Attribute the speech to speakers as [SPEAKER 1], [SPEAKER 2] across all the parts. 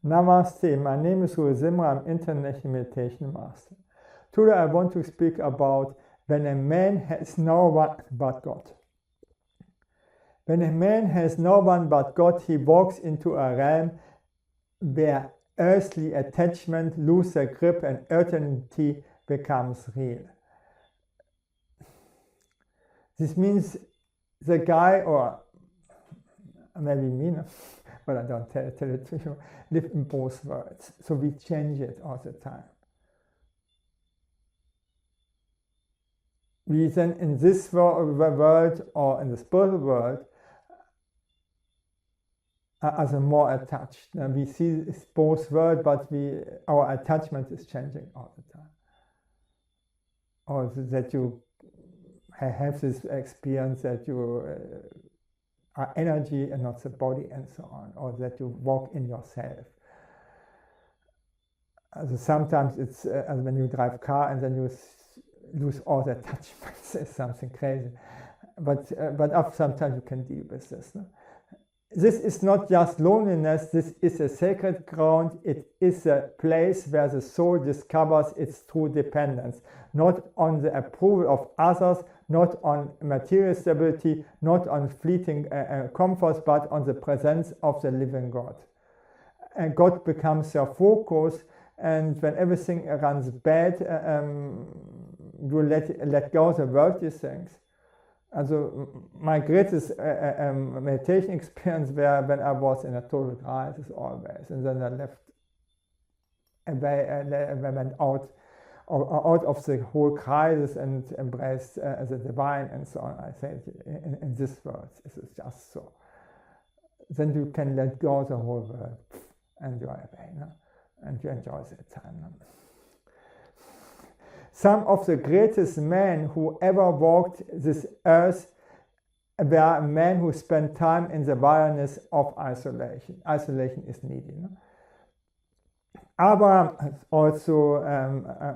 [SPEAKER 1] Namaste, my name is Uri Simra, I'm International Meditation Master. Today I want to speak about when a man has no one but God. When a man has no one but God, he walks into a realm where earthly attachment loses their grip and eternity becomes real. This means the guy, or maybe me, but I don't tell it to you, live in both worlds. So we change it all the time. We then in this world or in the spiritual world are more attached. Now we see both worlds, but our attachment is changing all the time. Or that you have this experience that you are energy and not the body and so on, or that you walk in yourself. Sometimes it's when you drive a car and then you lose all the attachments. It's something crazy, but sometimes you can deal with this. No? This is not just loneliness, this is a sacred ground. It is a place where the soul discovers its true dependence, not on the approval of others, not on material stability, not on fleeting comforts, but on the presence of the living God. And God becomes your focus, and when everything runs bad, you let go of the worldly things. Also, my greatest meditation experience were when I was in a total crisis always, and then I left away, I went out of the whole crisis and embraced the divine and so on. I say in this world, it is just so. Then you can let go of the whole world and you're away, no? And you enjoy that time. No? Some of the greatest men who ever walked this earth were men who spent time in the wilderness of isolation. Isolation is needy. No? Abraham, also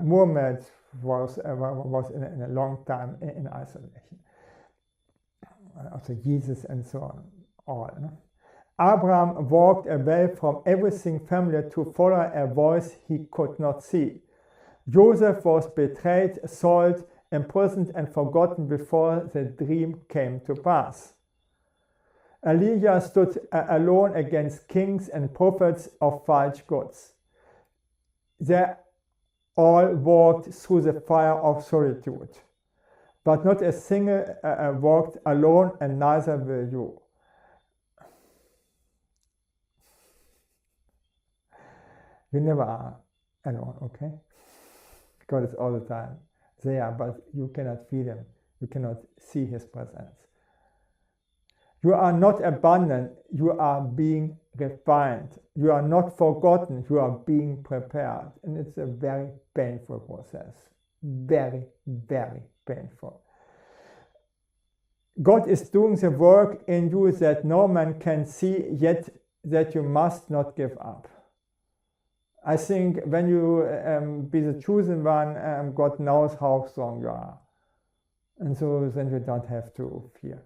[SPEAKER 1] Muhammad was in a long time in isolation. Also Jesus and so on, all. No? Abraham walked away from everything familiar to follow a voice he could not see. Joseph was betrayed, sold, imprisoned and forgotten before the dream came to pass. Elijah stood alone against kings and prophets of false gods. They all walked through the fire of solitude, but not a single walked alone, and neither will you. You never are alone, okay? God is all the time there, but you cannot feel Him. You cannot see His presence. You are not abandoned, you are being refined. You are not forgotten, you are being prepared. And it's a very painful process. Very, very painful. God is doing the work in you that no man can see, yet that you must not give up. I think when you be the chosen one, God knows how strong you are. And so then you don't have to fear.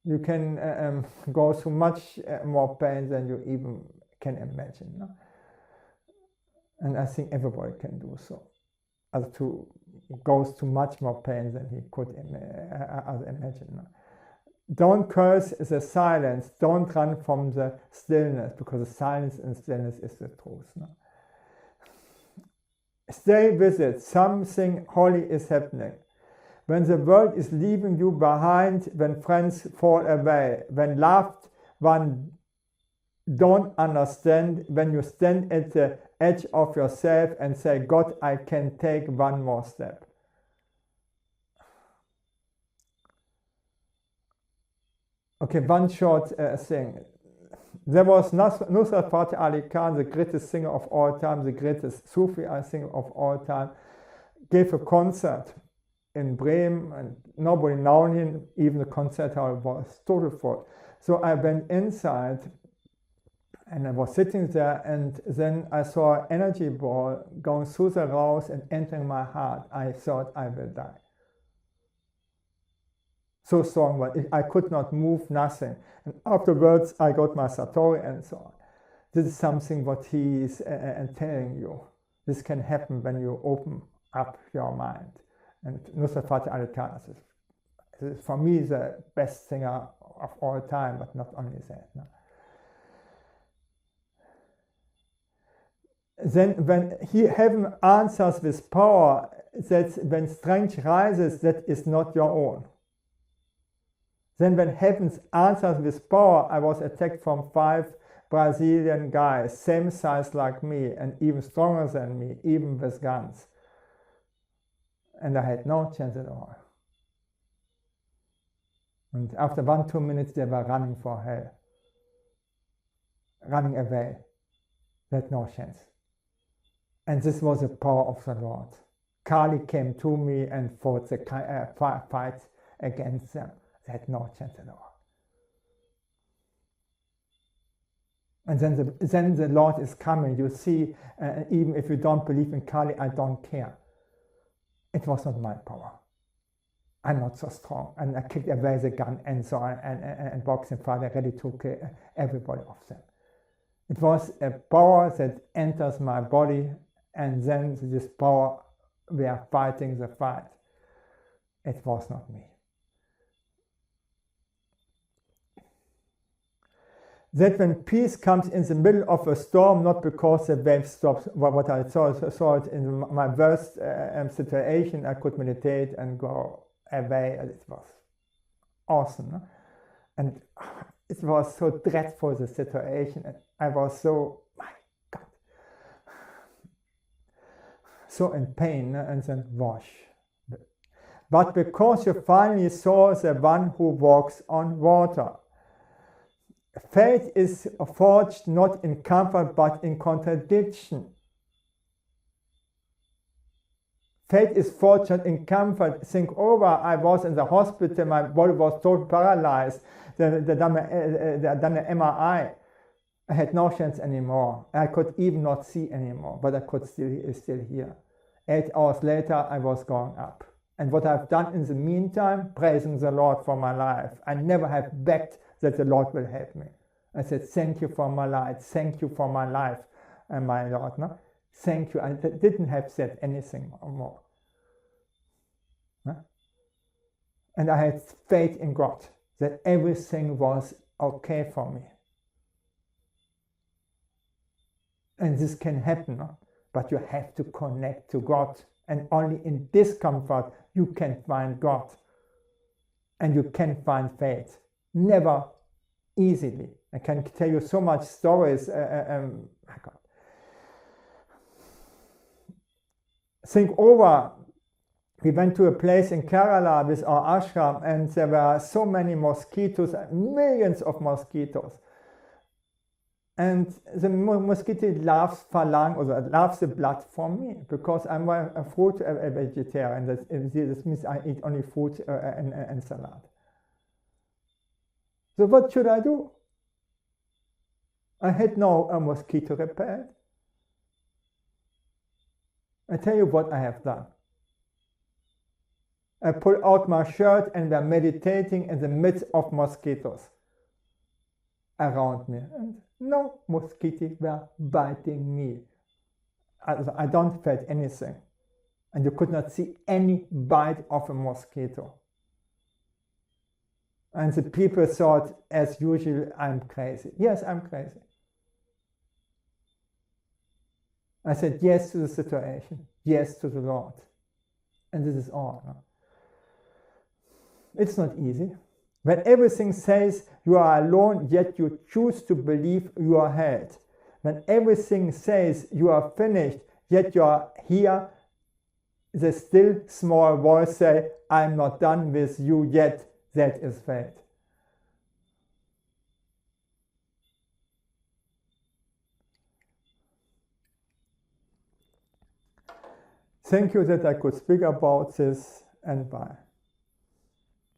[SPEAKER 1] You can go through much more pain than you even can imagine. No? And I think everybody can do so. As to goes through much more pain than he could imagine. No? Don't curse the silence. Don't run from the stillness, because the silence and stillness is the truth. No? Stay with it. Something holy is happening. When the world is leaving you behind, when friends fall away, when loved ones don't understand, when you stand at the edge of yourself and say, God, I can take one more step. Okay, one short thing. There was Nusrat Fateh Ali Khan, the greatest singer of all time, the greatest Sufi, I think, of all time, gave a concert in Bremen, and nobody knew him. Even the concert hall was totally full. So I went inside and I was sitting there, and then I saw an energy ball going through the rows and entering my heart. I thought I will die. So strong, but I could not move, nothing. And afterwards I got my Satori and so on. This is something what he is telling you. This can happen when you open up your mind. And Nusrat Fateh Ali Khan is for me the best singer of all time, but not only that. No? Then when heaven answers with power, that when strength rises, that is not your own. Then when heaven answers with power, I was attacked from 5 Brazilian guys, same size like me and even stronger than me, even with guns. And I had no chance at all. And after 1-2 minutes, they were running for hell, running away. They had no chance. And this was the power of the Lord. Kali came to me and fought the fight against them. They had no chance at all. And then the Lord is coming. You see, even if you don't believe in Kali, I don't care. It was not my power. I'm not so strong. And I kicked away the gun and so on, and boxing father ready to kill everybody of them. It was a power that enters my body, and then this power, we are fighting the fight. It was not me. That when peace comes in the middle of a storm, not because the wave stops, what I saw it in my worst situation, I could meditate and go away, and it was awesome. No? And it was so dreadful, the situation, and I was so, my God, so in pain, no? And then wash. But because you finally saw the one who walks on water. Faith is forged not in comfort but in contradiction. Faith is forged not in comfort. Think over, I was in the hospital, my body was totally paralyzed. They done an MRI. I had no chance anymore. I could even not see anymore, but I could still hear. 8 hours later, I was going up. And what I've done in the meantime, praising the Lord for my life. I never have begged that the Lord will help me. I said, thank you for my life, thank you for my life, and my Lord, no? Thank you. I didn't have said anything more. No? And I had faith in God, that everything was okay for me. And this can happen, no? But you have to connect to God, and only in discomfort you can find God, and you can find faith. Never easily. I can tell you so much stories. Think over. We went to a place in Kerala with our ashram, and there were so many mosquitoes, millions of mosquitoes. And the mosquito loves the blood from me, because I'm a fruit vegetarian. This means I eat only fruit and salad. So what should I do? I had no mosquito repellent. I tell you what I have done. I pulled out my shirt and were meditating in the midst of mosquitoes around me. And no mosquitoes were biting me. I don't feel anything. And you could not see any bite of a mosquito. And the people thought, as usual, I'm crazy. Yes, I'm crazy. I said yes to the situation, yes to the Lord. And this is all. No? It's not easy. When everything says you are alone, yet you choose to believe you are held. When everything says you are finished, yet you are here, the still small voice says, I'm not done with you yet. That is faith. Thank you that I could speak about this, and bye.